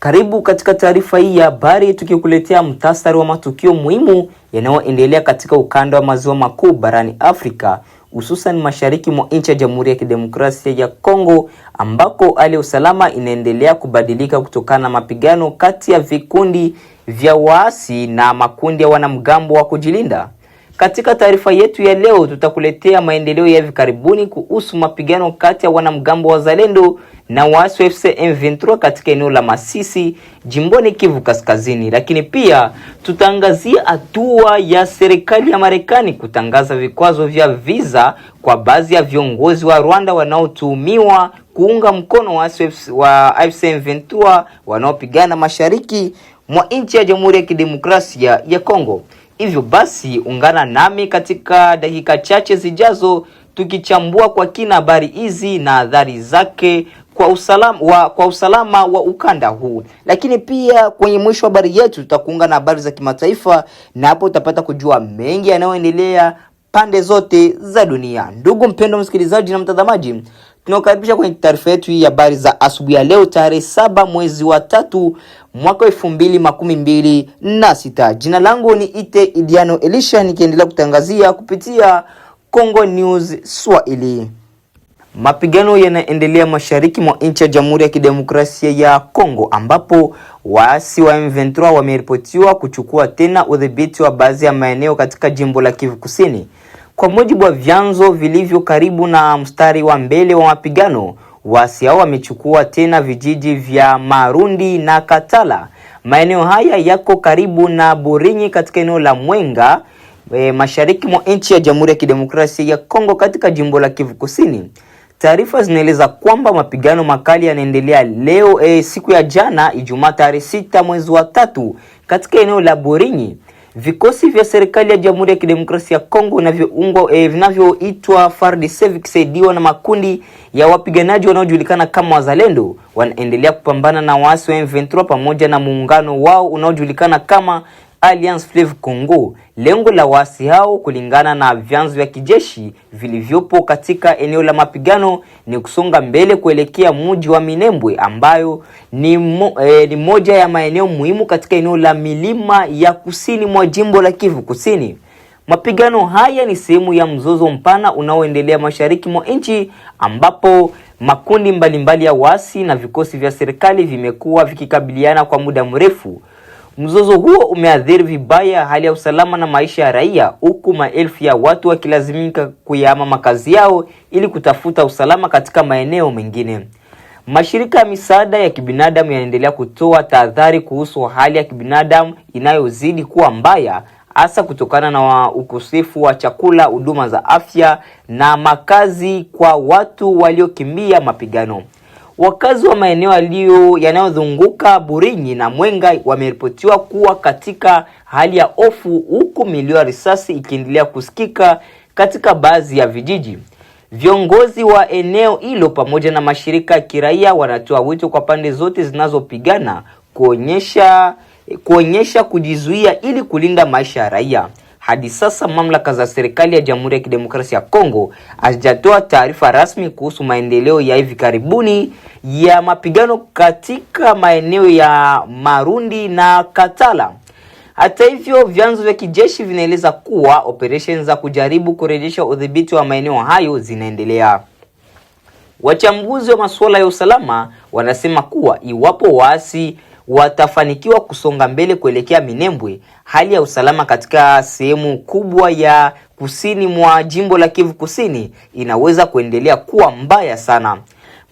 Karibu katika taarifa hii ya habari tukikuletea mtasari wa matukio muhimu yanayoendelea katika ukanda wa maziwa makuu barani Afrika, hususan mashariki mwa nchi ya Jamhuri ya Kidemokrasia ya Kongo, ambako hali ya usalama inaendelea kubadilika kutokana na mapigano kati ya vikundi vya waasi na makundi ya wanamgambo wa kujilinda. Katika taarifa yetu ya leo tutakuletea maendeleo ya hivi karibuni kuhusu mapigano kati ya wanamgambo wa Zalendo na waasi wa FC M23 katika eneo la Masisi, jimboni Kivu Kaskazini. Lakini pia tutaangazia hatua ya serikali ya Marekani kutangaza vikwazo vya visa kwa baadhi ya viongozi wa Rwanda wanaotuhumiwa kuunga mkono waasi wa FC M23 wanaopigana mashariki mwa nchi ya Jamhuri ya Kidemokrasia ya Kongo. Hivyo basi ungana nami katika dakika chache zijazo tukichambua kwa kina habari hizi na adhari zake kwa usalama wa ukanda huu. Lakini pia kwenye mwisho wa habari yetu tutakuunga na habari za kimataifa, na hapo utapata kujua mengi yanayoendelea pande zote za dunia. Ndugu mpendwa msikilizaji na mtazamaji, tunakukaribisha kwenye taarifa yetu hii ya habari za asubuhi ya leo tarehe 7 mwezi wa 3 mwaka 2026. Jina langu ni Ite Idiano Elisha, nikiendelea kutangazia kupitia Congo News Swahili. Mapigano yanaendelea mashariki mwa nchi ya Jamhuri ya Kidemokrasia ya Kongo, ambapo waasi wa M23 wameripotiwa kuchukua tena udhibiti wa baadhi ya maeneo katika jimbo la Kivu Kusini. Kwa mujibu wa vyanzo vilivyo karibu na mstari wa mbele wa mapigano, waasi hao wamechukua tena vijiji vya Marundi na Katala. Maeneo haya yako karibu na Burinyi katika eneo la Mwenga, mashariki mwa nchi ya Jamhuri ya Kidemokrasia ya Kongo katika jimbo la Kivu Kusini. Taarifa zinaeleza kwamba mapigano makali yanaendelea leo siku ya jana Ijumaa tarehe 6 mwezi wa 3 katika eneo la Burinyi. Vikosi vya serikali ya Jamhuri ya Kidemokrasia ya Kongo vinavyoitwa FARDC vikisaidiwa na makundi ya wapiganaji wanaojulikana kama Wazalendo wanaendelea kupambana na waasi wa M23 pamoja na muungano wao unaojulikana kama Alliance Fleuve Congo. Lengo la waasi hao, kulingana na vyanzo vya kijeshi vilivyopo katika eneo la mapigano, ni kusonga mbele kuelekea mji wa Minembwe, ambayo ni moja ya maeneo muhimu katika eneo la milima ya kusini mwa jimbo la Kivu Kusini. Mapigano haya ni sehemu ya mzozo mpana unaoendelea mashariki mwa nchi, ambapo makundi mbalimbali ya waasi na vikosi vya serikali vimekuwa vikikabiliana kwa muda mrefu. Mzozo huo umeathiri vibaya hali ya usalama na maisha ya raia, huku maelfu ya watu wakilazimika kuyahama makazi yao ili kutafuta usalama katika maeneo mengine. Mashirika ya misaada ya kibinadamu yanaendelea kutoa tahadhari kuhusu hali ya kibinadamu inayozidi kuwa mbaya, hasa kutokana na ukosefu wa chakula, huduma za afya na makazi kwa watu waliokimbia mapigano. Wakazi wa maeneo yanayozunguka Burinyi na Mwenga wameripotiwa kuwa katika hali ya hofu, huku milio ya risasi ikiendelea kusikika katika baadhi ya vijiji. Viongozi wa eneo hilo pamoja na mashirika ya kiraia wanatoa wito kwa pande zote zinazopigana kuonyesha kujizuia ili kulinda maisha ya raia. Hadi sasa mamlaka za serikali ya Jamhuri ya Kidemokrasia ya Kongo hazijatoa taarifa rasmi kuhusu maendeleo ya hivi karibuni ya mapigano katika maeneo ya Marundi na Katala. Hata hivyo, vyanzo vya kijeshi vinaeleza kuwa operations za kujaribu kurejesha udhibiti wa maeneo hayo zinaendelea. Wachambuzi wa masuala ya usalama wanasema kuwa iwapo waasi watafanikiwa kusonga mbele kuelekea Minembwe, hali ya usalama katika sehemu kubwa ya kusini mwa jimbo la Kivu Kusini inaweza kuendelea kuwa mbaya sana.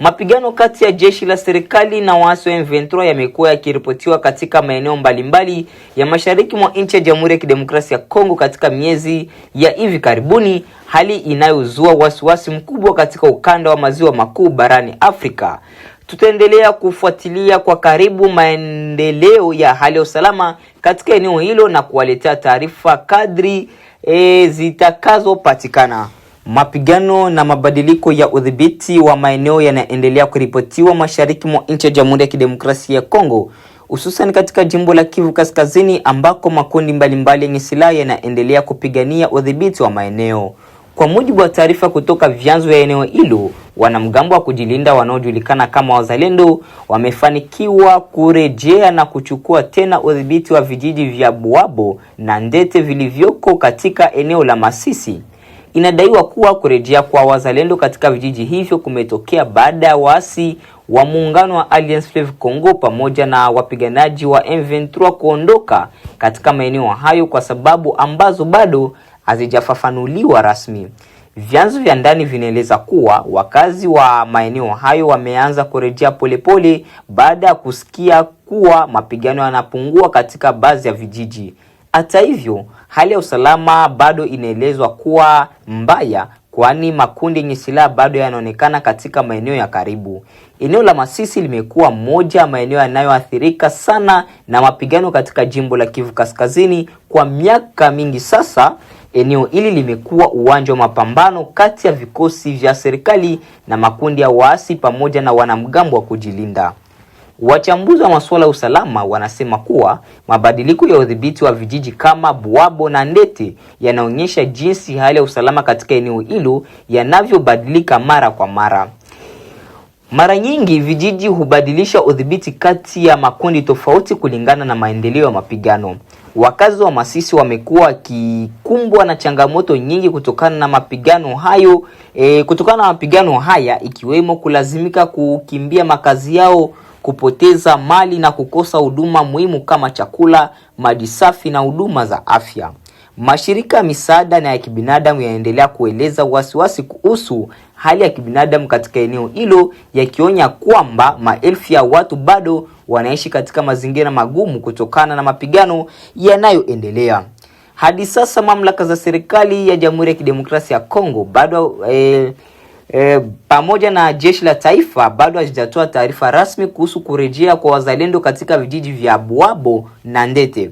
Mapigano kati ya jeshi la serikali na waasi wa M23 yamekuwa yakiripotiwa katika maeneo mbalimbali ya mashariki mwa nchi ya Jamhuri ya Kidemokrasia ya Kongo katika miezi ya hivi karibuni, hali inayozua wasiwasi mkubwa katika ukanda wa maziwa makuu barani Afrika. Tutaendelea kufuatilia kwa karibu maendeleo ya hali ya usalama katika eneo hilo na kuwaletea taarifa kadri zitakazopatikana. Mapigano na mabadiliko ya udhibiti wa maeneo yanaendelea kuripotiwa mashariki mwa nchi ya Jamhuri ya Kidemokrasia ya Kongo, hususan katika jimbo la Kivu Kaskazini, ambako makundi mbalimbali yenye silaha yanaendelea kupigania udhibiti wa maeneo. Kwa mujibu wa taarifa kutoka vyanzo vya eneo hilo, wanamgambo wa kujilinda wanaojulikana kama Wazalendo wamefanikiwa kurejea na kuchukua tena udhibiti wa vijiji vya Buabo na Ndete vilivyoko katika eneo la Masisi. Inadaiwa kuwa kurejea kwa Wazalendo katika vijiji hivyo kumetokea baada ya waasi wa muungano wa Alliance Fleuve Congo pamoja na wapiganaji wa M23 kuondoka katika maeneo hayo kwa sababu ambazo bado hazijafafanuliwa rasmi. Vyanzo vya ndani vinaeleza kuwa wakazi wa maeneo hayo wameanza kurejea polepole baada ya kusikia kuwa mapigano yanapungua katika baadhi ya vijiji. Hata hivyo, hali ya usalama bado inaelezwa kuwa mbaya, kwani makundi yenye silaha bado yanaonekana katika maeneo ya karibu. Eneo la Masisi limekuwa moja ya maeneo yanayoathirika sana na mapigano katika jimbo la Kivu Kaskazini kwa miaka mingi sasa. Eneo hili limekuwa uwanja wa mapambano kati ya vikosi vya serikali na makundi ya waasi pamoja na wanamgambo wa kujilinda. Wachambuzi wa masuala ya usalama wanasema kuwa mabadiliko ya udhibiti wa vijiji kama Buabo na Ndete yanaonyesha jinsi hali ya usalama katika eneo hilo yanavyobadilika mara kwa mara. Mara nyingi vijiji hubadilisha udhibiti kati ya makundi tofauti kulingana na maendeleo ya mapigano. Wakazi wa Masisi wamekuwa wakikumbwa na changamoto nyingi kutokana na mapigano haya ikiwemo kulazimika kukimbia makazi yao, kupoteza mali na kukosa huduma muhimu kama chakula, maji safi na huduma za afya. Mashirika ya misaada na ya kibinadamu yanaendelea kueleza wasiwasi kuhusu hali ya kibinadamu katika eneo hilo, yakionya kwamba maelfu ya watu bado wanaishi katika mazingira magumu kutokana na mapigano yanayoendelea. Hadi sasa mamlaka za serikali ya Jamhuri ya Kidemokrasia ya Kongo bado pamoja na jeshi la taifa bado hajatoa taarifa rasmi kuhusu kurejea kwa wazalendo katika vijiji vya Buabo na Ndete.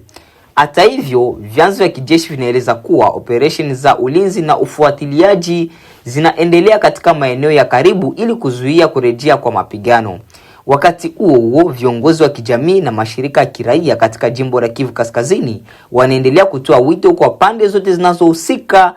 Hata hivyo, vyanzo vya kijeshi vinaeleza kuwa operesheni za ulinzi na ufuatiliaji zinaendelea katika maeneo ya karibu ili kuzuia kurejea kwa mapigano. Wakati huo, viongozi wa kijamii na mashirika ya kiraia katika jimbo la Kivu Kaskazini wanaendelea kutoa wito kwa pande zote zinazohusika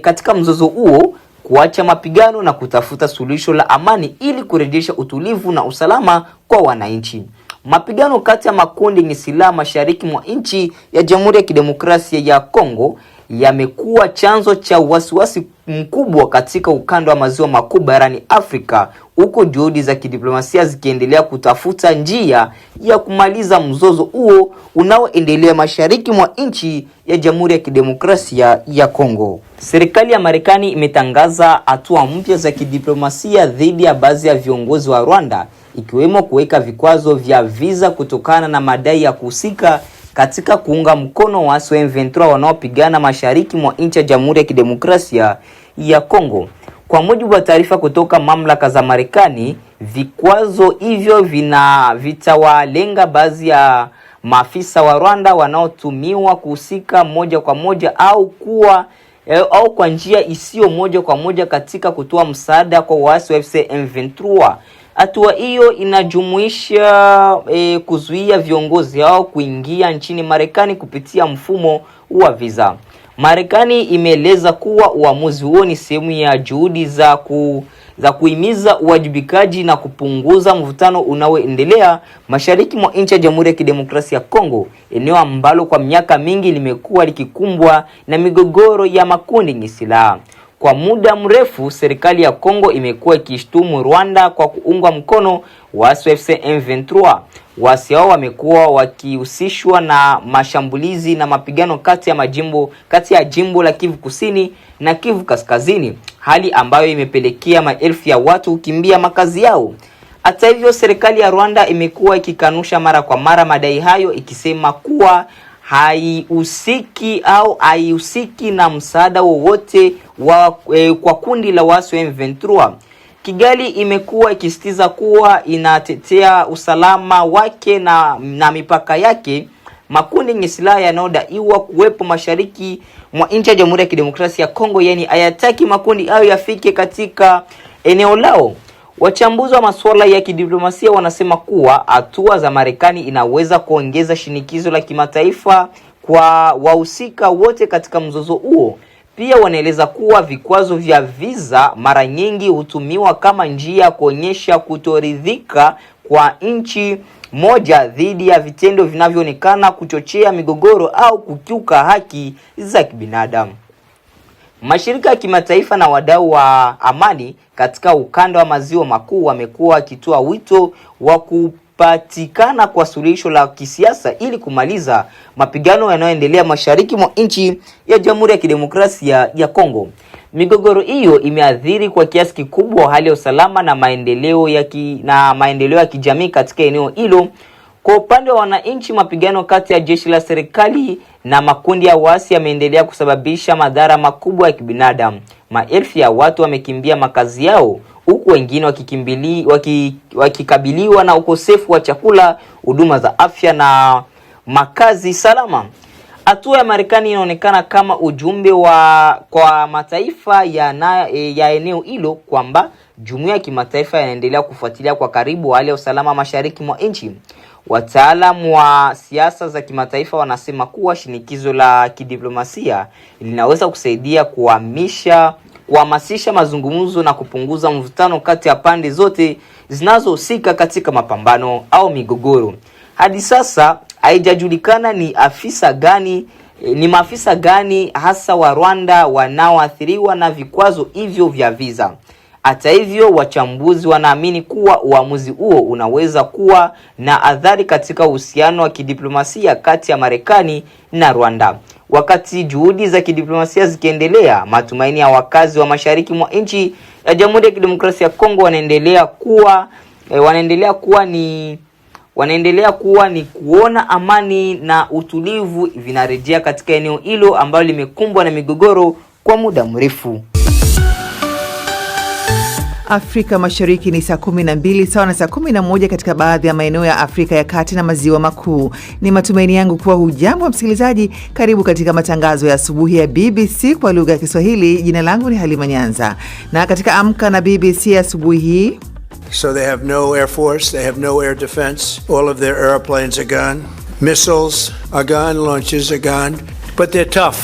katika mzozo huo kuacha mapigano na kutafuta suluhisho la amani ili kurejesha utulivu na usalama kwa wananchi. Mapigano kati ya makundi yenye silaha mashariki mwa nchi ya Jamhuri ya Kidemokrasia ya Kongo yamekuwa chanzo cha wasiwasi mkubwa katika ukanda wa maziwa makuu barani Afrika, huko juhudi za kidiplomasia zikiendelea kutafuta njia ya kumaliza mzozo huo unaoendelea mashariki mwa nchi ya Jamhuri ya Kidemokrasia ya Kongo. Serikali ya Marekani imetangaza hatua mpya za kidiplomasia dhidi ya baadhi ya viongozi wa Rwanda, ikiwemo kuweka vikwazo vya visa kutokana na madai ya kuhusika katika kuunga mkono waasi wa M23 wanaopigana mashariki mwa nchi ya Jamhuri ya Kidemokrasia ya Kongo. Kwa mujibu wa taarifa kutoka mamlaka za Marekani, vikwazo hivyo vitawalenga baadhi ya maafisa wa Rwanda wanaotumiwa kuhusika moja kwa moja au kwa njia isiyo moja kwa moja katika kutoa msaada kwa waasi wa AFC M23. Hatua hiyo inajumuisha kuzuia viongozi hao kuingia nchini Marekani kupitia mfumo wa visa. Marekani imeeleza kuwa uamuzi huo ni sehemu ya juhudi za kuhimiza uwajibikaji na kupunguza mvutano unaoendelea mashariki mwa nchi ya Jamhuri ya Kidemokrasia ya Kongo, eneo ambalo kwa miaka mingi limekuwa likikumbwa na migogoro ya makundi yenye silaha. Kwa muda mrefu, serikali ya Kongo imekuwa ikishtumu Rwanda kwa kuunga mkono waasi wa AFC M23. Waasi hao wamekuwa wakihusishwa na mashambulizi na mapigano kati ya jimbo la Kivu Kusini na Kivu Kaskazini, hali ambayo imepelekea maelfu ya watu kukimbia makazi yao. Hata hivyo, serikali ya Rwanda imekuwa ikikanusha mara kwa mara madai hayo, ikisema kuwa haihusiki na msaada wowote kwa kundi la waasi wa M23. Kigali imekuwa ikisitiza kuwa inatetea usalama wake na mipaka yake. Makundi yenye silaha yanayodaiwa kuwepo mashariki mwa nchi ya Jamhuri ya Kidemokrasia ya Kongo hayataki makundi hayo yafike katika eneo lao. Wachambuzi wa masuala ya kidiplomasia wanasema kuwa hatua za Marekani inaweza kuongeza shinikizo la kimataifa kwa wahusika wote katika mzozo huo. Pia wanaeleza kuwa vikwazo vya visa mara nyingi hutumiwa kama njia ya kuonyesha kutoridhika kwa nchi moja dhidi ya vitendo vinavyoonekana kuchochea migogoro au kukiuka haki za kibinadamu. Mashirika ya kimataifa na wadau wa amani katika ukanda wa maziwa makuu wamekuwa wakitoa wito wa kupatikana kwa suluhisho la kisiasa ili kumaliza mapigano yanayoendelea mashariki mwa nchi ya Jamhuri ya Kidemokrasia ya Kongo. Migogoro hiyo imeathiri kwa kiasi kikubwa hali ya usalama na maendeleo ya kijamii katika eneo hilo. Kwa upande wa wananchi, mapigano kati ya jeshi la serikali na makundi ya waasi yameendelea kusababisha madhara makubwa ya kibinadamu. Maelfu ya watu wamekimbia makazi yao, huku wengine wakikabiliwa na ukosefu wa chakula, huduma za afya na makazi salama. Hatua ya Marekani inaonekana kama ujumbe kwa mataifa ya eneo hilo kwamba jumuiya ya kimataifa inaendelea kufuatilia kwa karibu hali ya usalama mashariki mwa nchi. Wataalamu wa siasa za kimataifa wanasema kuwa shinikizo la kidiplomasia linaweza kusaidia kuhamasisha mazungumzo na kupunguza mvutano kati ya pande zote zinazohusika katika mapambano au migogoro. Hadi sasa haijajulikana ni maafisa gani hasa wa Rwanda wanaoathiriwa na vikwazo hivyo vya visa. Hata hivyo, wachambuzi wanaamini kuwa uamuzi huo unaweza kuwa na athari katika uhusiano wa kidiplomasia kati ya Marekani na Rwanda. Wakati juhudi za kidiplomasia zikiendelea, matumaini ya wakazi wa mashariki mwa nchi ya Jamhuri ya Kidemokrasia ya Kongo wanaendelea kuwa ni kuona amani na utulivu vinarejea katika eneo hilo ambalo limekumbwa na migogoro kwa muda mrefu. Afrika Mashariki ni saa 12 sawa na saa 11 katika baadhi ya maeneo ya Afrika ya Kati na Maziwa Makuu. Ni matumaini yangu kuwa hujambo msikilizaji. Karibu katika matangazo ya asubuhi ya BBC kwa lugha ya Kiswahili. Jina langu ni Halima Nyanza. Na katika Amka na BBC asubuhi hii, so they have no air force, they have no air defense. All of their airplanes are gone. Missiles are gone, launches are gone, but they're tough.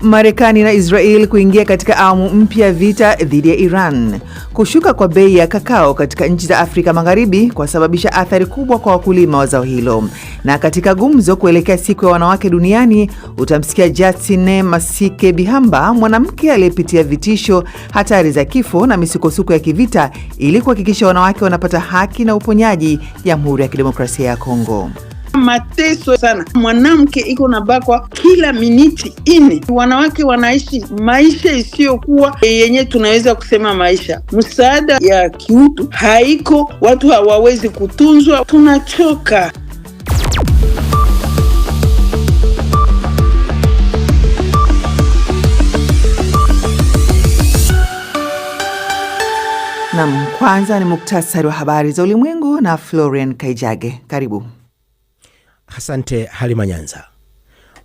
Marekani na Israel kuingia katika awamu mpya vita dhidi ya Iran. Kushuka kwa bei ya kakao katika nchi za Afrika Magharibi kwa sababisha athari kubwa kwa wakulima wa zao hilo. Na katika gumzo kuelekea siku ya wanawake duniani, utamsikia Jacine Masike Bihamba, mwanamke aliyepitia vitisho, hatari za kifo na misukosuko ya kivita ili kuhakikisha wanawake wanapata haki na uponyaji Jamhuri ya Kidemokrasia ya Kongo. Mateso sana. Mwanamke iko nabakwa kila miniti 4. Wanawake wanaishi maisha isiyokuwa yenye tunaweza kusema maisha. Msaada ya kiutu haiko, watu hawawezi kutunzwa, tunachoka. Na kwanza ni muktasari wa habari za ulimwengu na Florian Kaijage. Karibu. Asante Halima Nyanza.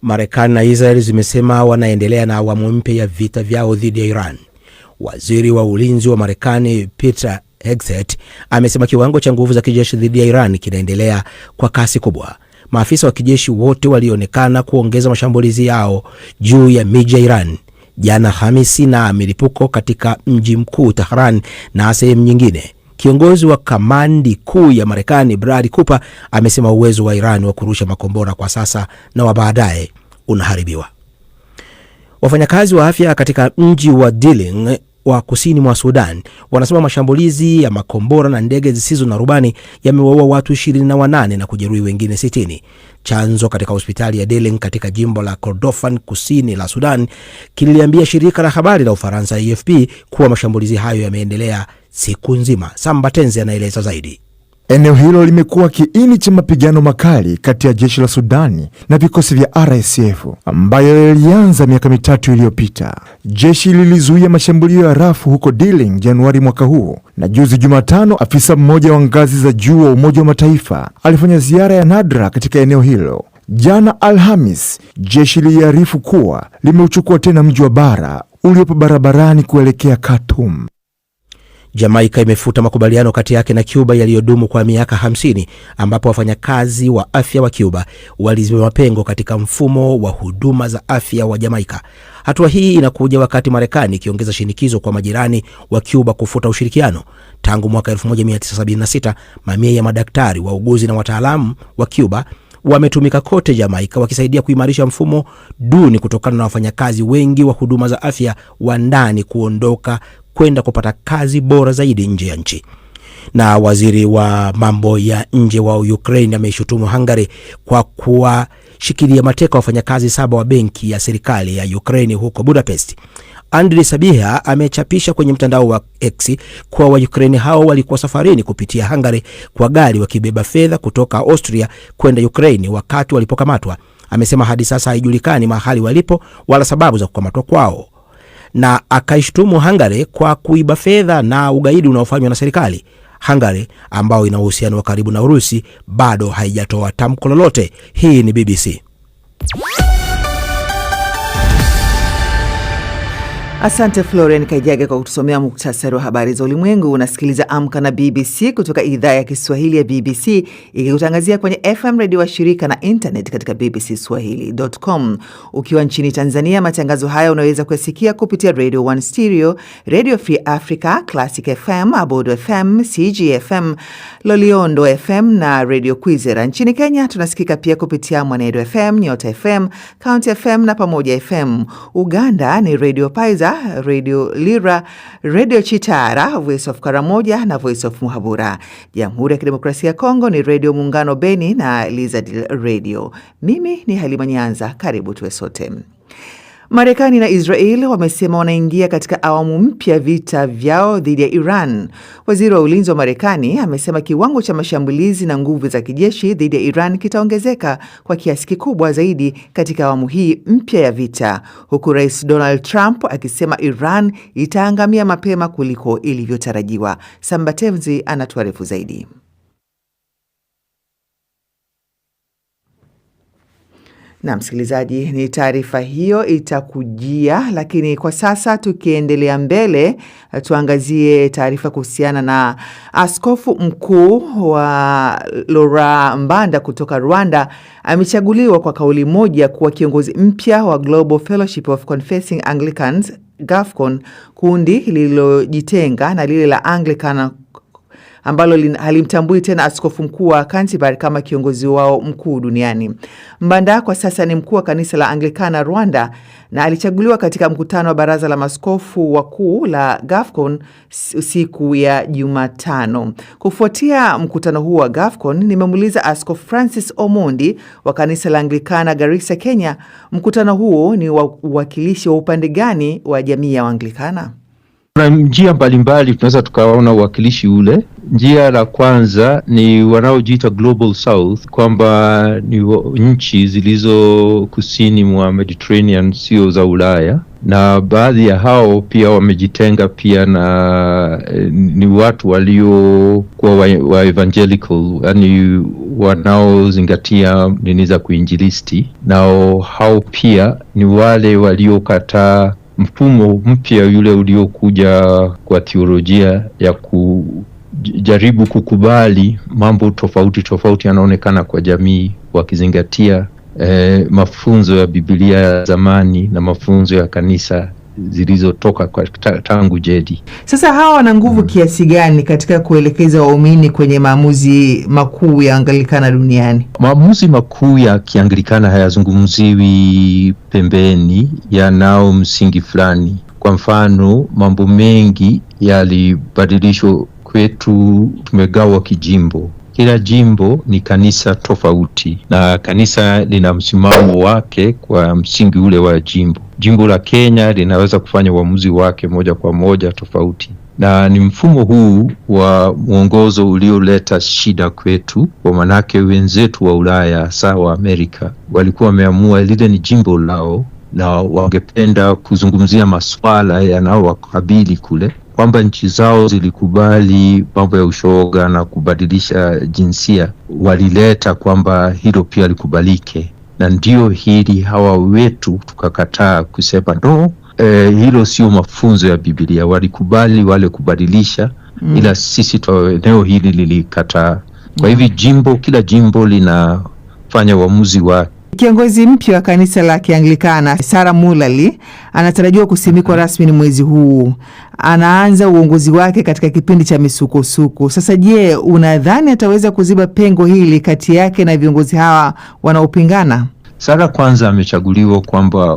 Marekani na Israel zimesema wanaendelea na awamu mpya ya vita vyao dhidi ya Iran. Waziri wa ulinzi wa Marekani Peter Hegseth amesema kiwango cha nguvu za kijeshi dhidi ya Iran kinaendelea kwa kasi kubwa. Maafisa wa kijeshi wote walionekana kuongeza mashambulizi yao juu ya miji ya Iran jana Hamisi na milipuko katika mji mkuu Tehran na sehemu nyingine. Kiongozi wa kamandi kuu ya Marekani Brad Cooper amesema uwezo wa Iran wa kurusha makombora kwa sasa na wa baadaye unaharibiwa. Wafanyakazi wa afya katika mji wa Diling wa kusini mwa Sudan wanasema mashambulizi ya makombora na ndege zisizo na rubani yamewaua watu 28 na kujeruhi wengine 60. Chanzo katika hospitali ya Diling katika jimbo la Kordofan kusini la Sudan kililiambia shirika la habari la Ufaransa AFP kuwa mashambulizi hayo yameendelea siku nzima. Samba Tenzi anaeleza zaidi. Eneo hilo limekuwa kiini cha mapigano makali kati ya jeshi la Sudani na vikosi vya RSF ambayo yalianza miaka 3 iliyopita. Jeshi lilizuia mashambulio ya rafu huko Diling Januari mwaka huu, na juzi Jumatano afisa mmoja wa ngazi za juu wa Umoja wa Mataifa alifanya ziara ya nadra katika eneo hilo. Jana Alhamis, jeshi liliarifu kuwa limeuchukua tena mji wa Bara uliopo barabarani kuelekea Khartoum. Jamaica imefuta makubaliano kati yake na Cuba yaliyodumu kwa miaka 50 ambapo wafanyakazi wa afya wa Cuba waliziba mapengo katika mfumo wa huduma za afya wa Jamaica. Hatua hii inakuja wakati Marekani ikiongeza shinikizo kwa majirani wa Cuba kufuta ushirikiano. Tangu mwaka 1976, mamia ya madaktari, wauguzi na wataalamu wa Cuba wametumika kote Jamaica wakisaidia kuimarisha mfumo duni kutokana na wafanyakazi wengi wa huduma za afya wa ndani kuondoka kwenda kupata kazi bora zaidi nje ya nchi. Na waziri wa mambo ya nje wa Ukraine ameshutumu Hungary kwa kuwashikilia mateka wafanyakazi 7 wa benki ya serikali ya Ukraine huko Budapest. Andriy Sabiha amechapisha kwenye mtandao wa X kwa wa Ukraine hao walikuwa safarini kupitia Hungary kwa gari wakibeba fedha kutoka Austria kwenda Ukraine wakati walipokamatwa. Amesema hadi sasa haijulikani mahali walipo wala sababu za kukamatwa kwao, na akaishtumu Hungary kwa kuiba fedha na ugaidi unaofanywa na serikali. Hungary, ambao ina uhusiano wa karibu na Urusi, bado haijatoa tamko lolote. Hii ni BBC. Asante Florian Kaijage kwa kutusomea muktasari wa habari za ulimwengu. Unasikiliza Amka na BBC kutoka idhaa ya Kiswahili ya BBC, ikikutangazia kwenye FM radio wa shirika na internet katika bbcswahili.com. Ukiwa nchini Tanzania, matangazo haya unaweza kusikia kupitia Radio 1 Stereo, Radio Free Africa, Classic FM, Abodo FM, CGFM, Loliondo FM na Radio Kwizera. Nchini Kenya tunasikika pia kupitia Mwanedo FM, Nyota FM, County FM na Pamoja FM. Uganda ni Radio Paiza, Radio Lira, Radio Chitara, Voice of Karamoja na Voice of Muhabura. Jamhuri ya Kidemokrasia ya Kongo ni Radio Muungano Beni na Lizard Radio. Mimi ni Halima Nyanza, karibu tuwe sote. Marekani na Israel wamesema wanaingia katika awamu mpya vita vyao dhidi ya Iran. Waziri wa ulinzi wa Marekani amesema kiwango cha mashambulizi na nguvu za kijeshi dhidi ya Iran kitaongezeka kwa kiasi kikubwa zaidi katika awamu hii mpya ya vita, huku Rais Donald Trump akisema Iran itaangamia mapema kuliko ilivyotarajiwa. Sambatevzi anatuarifu zaidi. Na msikilizaji, ni taarifa hiyo itakujia, lakini kwa sasa tukiendelea mbele, tuangazie taarifa kuhusiana na askofu mkuu wa Laurent Mbanda kutoka Rwanda amechaguliwa kwa kauli moja kuwa kiongozi mpya wa Global Fellowship of Confessing Anglicans, GAFCON, kundi lililojitenga na lile la Anglican ambalo halimtambui tena askofu mkuu wa Canterbury kama kiongozi wao mkuu duniani. Mbanda kwa sasa ni mkuu wa kanisa la Anglikana Rwanda na alichaguliwa katika mkutano wa baraza la maskofu wakuu la GAFCON siku ya Jumatano. Kufuatia mkutano huu wa GAFCON, nimemuuliza Askofu Francis Omondi wa kanisa la Anglikana Garissa, Kenya, mkutano huo ni uwakilishi wa upande gani wa jamii ya Anglikana? Kuna njia mbalimbali tunaweza tukaona uwakilishi ule. Njia la kwanza ni wanaojiita Global South, kwamba ni nchi zilizo kusini mwa Mediterranean, sio za Ulaya, na baadhi ya hao pia wamejitenga pia na ni watu walio kwa wa evangelical, yani wanaozingatia nini za kuinjilisti, nao hao pia ni wale waliokataa mfumo mpya yule uliokuja kwa theolojia ya kujaribu kukubali mambo tofauti yanaonekana kwa jamii, wakizingatia mafunzo ya Biblia ya zamani na mafunzo ya kanisa zilizotoka kwa tangu jadi. Sasa hawa wana nguvu kiasi gani katika kuelekeza waumini kwenye maamuzi makuu ya Anglikana duniani? Maamuzi makuu ya Kianglikana hayazungumziwi pembeni, yanao msingi fulani. Kwa mfano, mambo mengi yalibadilishwa kwetu, tumegawa kijimbo. Kila jimbo ni kanisa tofauti na kanisa lina msimamo wake kwa msingi ule wa jimbo. Jimbo la Kenya linaweza kufanya uamuzi wake moja kwa moja tofauti, na ni mfumo huu wa mwongozo ulioleta shida kwetu, kwa manake wenzetu wa Ulaya, hasa wa Amerika, walikuwa wameamua lile ni jimbo lao na wangependa kuzungumzia masuala yanayowakabili kule, kwamba nchi zao zilikubali mambo ya ushoga na kubadilisha jinsia, walileta kwamba hilo pia likubalike. Na ndio hili hawa wetu tukakataa kusema no, hilo sio mafunzo ya Biblia. Walikubali wale kubadilisha, ila sisi eneo hili lilikataa. Kwa hivi kila jimbo linafanya uamuzi wake. Kiongozi mpya wa kanisa la Kianglikana, Sarah Mullally, anatarajiwa kusimikwa rasmi mwezi huu. Anaanza uongozi wake katika kipindi cha misukosuko. Sasa je, unadhani ataweza kuziba pengo hili kati yake na viongozi hawa wanaopingana? Sarah kwanza amechaguliwa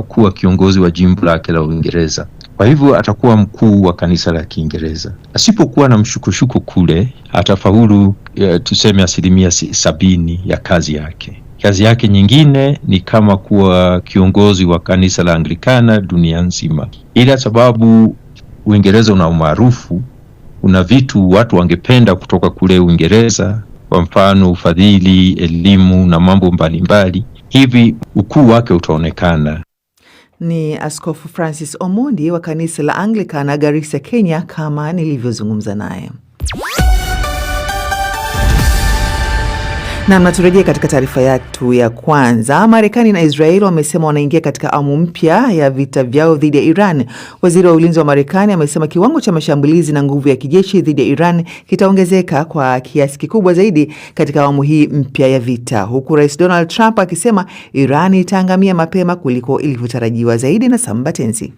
kuwa kiongozi wa jimbo lake la Uingereza. Kwa hivyo atakuwa mkuu wa kanisa la Kiingereza. Asipokuwa na mshukushuku kule, atafaulu tuseme 70% ya kazi yake. Kazi yake nyingine ni kama kuwa kiongozi wa kanisa la Anglikana dunia nzima. Ila sababu Uingereza una umaarufu, una vitu watu wangependa kutoka kule Uingereza, kwa mfano ufadhili, elimu na mambo mbalimbali. Hivi ukuu wake utaonekana. Ni Askofu Francis Omondi wa kanisa la Anglikana Garissa, Kenya, kama nilivyozungumza naye. Na mnaturejea katika taarifa yetu ya kwanza. Marekani na Israel wamesema wanaingia katika awamu mpya ya vita vyao dhidi ya Iran. Waziri wa ulinzi wa Marekani amesema kiwango cha mashambulizi na nguvu ya kijeshi dhidi ya Iran kitaongezeka kwa kiasi kikubwa zaidi katika awamu hii mpya ya vita, huku Rais Donald Trump akisema Iran itaangamia mapema kuliko ilivyotarajiwa. Zaidi na Sambatenzi.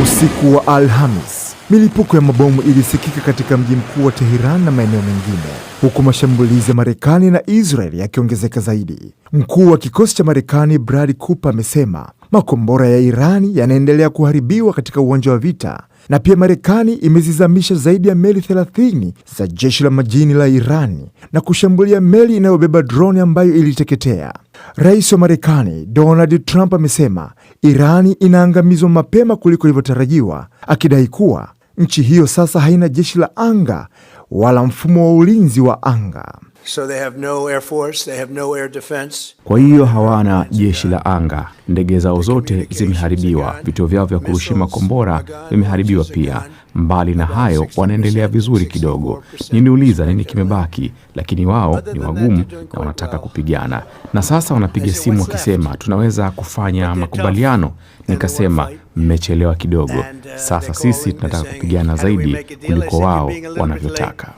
Usiku wa Alhamis, milipuko ya mabomu ilisikika katika mji mkuu wa Tehran na maeneo mengine, huku mashambulizi ya Marekani na Israel yakiongezeka zaidi. Mkuu wa kikosi cha Marekani Brad Cooper amesema makombora ya Irani yanaendelea kuharibiwa katika uwanja wa vita, na pia Marekani imezizamisha zaidi ya meli 30 za jeshi la majini la Irani na kushambulia meli inayobeba drone ambayo iliteketea. Rais wa Marekani Donald Trump amesema Irani inaangamizwa mapema kuliko ilivyotarajiwa, akidai kuwa nchi hiyo sasa haina jeshi la anga wala mfumo wa ulinzi wa anga. So they have no air force, they have no air defense. Kwa hiyo hawana jeshi la anga, ndege zao zote zimeharibiwa, vituo vyao vya kurushia makombora vimeharibiwa pia. Mbali na hayo, wanaendelea vizuri kidogo. Niliuliza nini kimebaki, lakini wao ni wagumu na wanataka kupigana. Na sasa wanapiga simu wakisema tunaweza kufanya makubaliano. Nikasema mmechelewa kidogo. Sasa sisi tunataka kupigana zaidi kuliko wao wanavyotaka.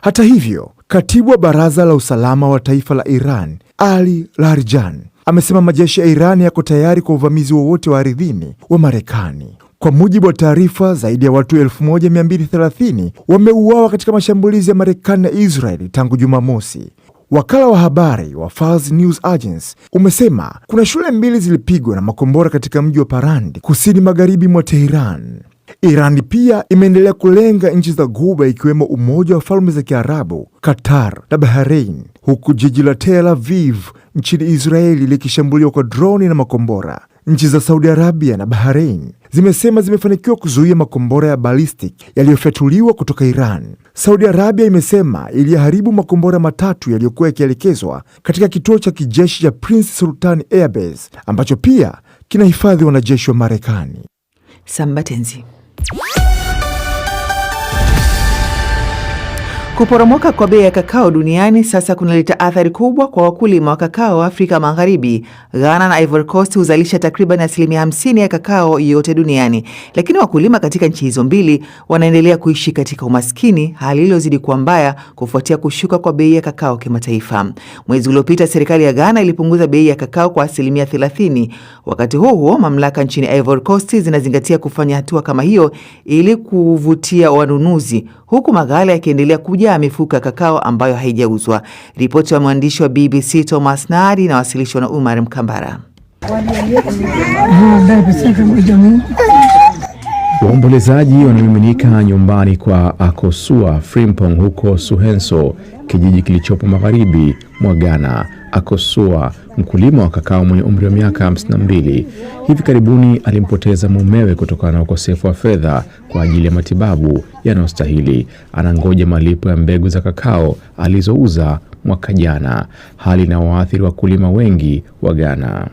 Hata hivyo, katibu wa Baraza la Usalama wa Taifa la Iran, Ali Larijani, amesema majeshi ya Iran yako tayari kwa uvamizi wowote wa ardhini wa Marekani. Kwa mujibu wa taarifa, zaidi ya watu 1230 wameuawa katika mashambulizi ya Marekani na Israeli tangu Jumamosi. Wakala wa habari wa Fars News Agency umesema kuna shule 2 zilipigwa na makombora katika mji wa Parandi, kusini magharibi mwa Tehran. Iran pia imeendelea kulenga nchi za Ghuba ikiwemo Umoja wa Falme za Kiarabu, Qatar na Bahrain, huku jiji la Tel Aviv nchini Israeli likishambuliwa kwa droni na makombora. Nchi za Saudi Arabia na Bahrain zimesema zimefanikiwa kuzuia makombora ya ballistic yaliyofyatuliwa kutoka Iran. Saudi Arabia imesema iliharibu makombora 3 yaliyokuwa yakielekezwa katika kituo cha kijeshi cha Prince Sultan Airbase ambacho pia kinahifadhi wanajeshi wa Marekani. Sambatenzi. Kuporomoka kwa bei ya kakao duniani sasa kunaleta athari kubwa kwa wakulima wa kakao wa Afrika Magharibi. Ghana na Ivory Coast huzalisha takriban 50% ya kakao yote duniani, lakini wakulima katika nchi hizo mbili wanaendelea kuishi katika umaskini, hali iliyozidi kuwa mbaya kufuatia kushuka kwa bei ya kakao kimataifa. Mwezi uliopita serikali ya Ghana ilipunguza bei ya kakao kwa 30%. Wakati huo mamlaka nchini Ivory Coast zinazingatia kufanya hatua kama hiyo ili kuvutia wanunuzi, huku maghala yakiendelea kujaa mifuko ya kakao ambayo haijauzwa. Ripoti ya mwandishi wa BBC Thomas Nadi na wasilishwa na Umar Mkambara. Waombolezaji wanamiminika nyumbani kwa Akosua Frimpong huko Suhenso, kijiji kilichopo magharibi mwa Ghana. Akosua, mkulima wa kakao mwenye umri wa miaka 52, hivi karibuni alimpoteza mumewe kutokana na ukosefu wa fedha kwa ajili ya matibabu yanayostahili. Anangoja malipo ya mbegu za kakao alizouza mwaka jana, hali inayowaathiri wakulima wengi wa Ghana.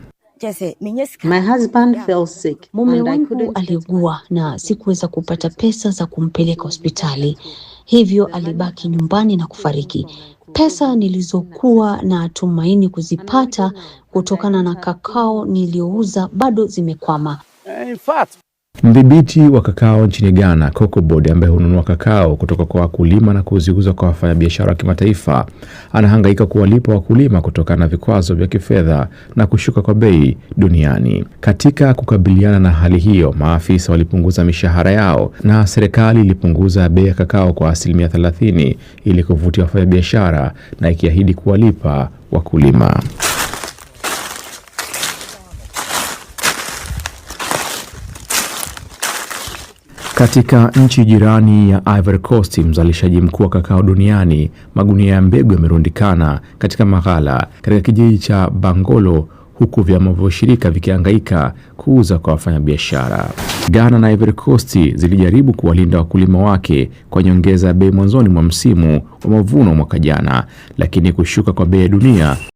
My husband fell sick. Mume wangu aliugua na sikuweza kupata pesa za kumpeleka hospitali. Hivyo alibaki nyumbani na kufariki. Pesa nilizokuwa na tumaini kuzipata kutokana na kakao niliouza bado zimekwama. Mdhibiti wa kakao nchini Ghana, Cocoa Board, ambaye hununua kakao kutoka kwa wakulima na kuziuza kwa wafanyabiashara wa kimataifa, anahangaika kuwalipa wakulima kutokana na vikwazo vya kifedha na kushuka kwa bei duniani. Katika kukabiliana na hali hiyo, maafisa walipunguza mishahara yao na serikali ilipunguza bei ya kakao kwa 30% ili kuvutia wafanyabiashara na ikiahidi kuwalipa wakulima. Katika nchi jirani ya Ivory Coast, mzalishaji mkuu wa kakao duniani, magunia ya mbegu yamerundikana katika maghala katika kijiji cha Bangolo, huku vyama vya ushirika vikihangaika kuuza kwa wafanyabiashara. Ghana na Ivory Coast zilijaribu kuwalinda wakulima wake kwa nyongeza ya bei mwanzoni mwa msimu wa mavuno mwaka jana, lakini kushuka kwa bei ya dunia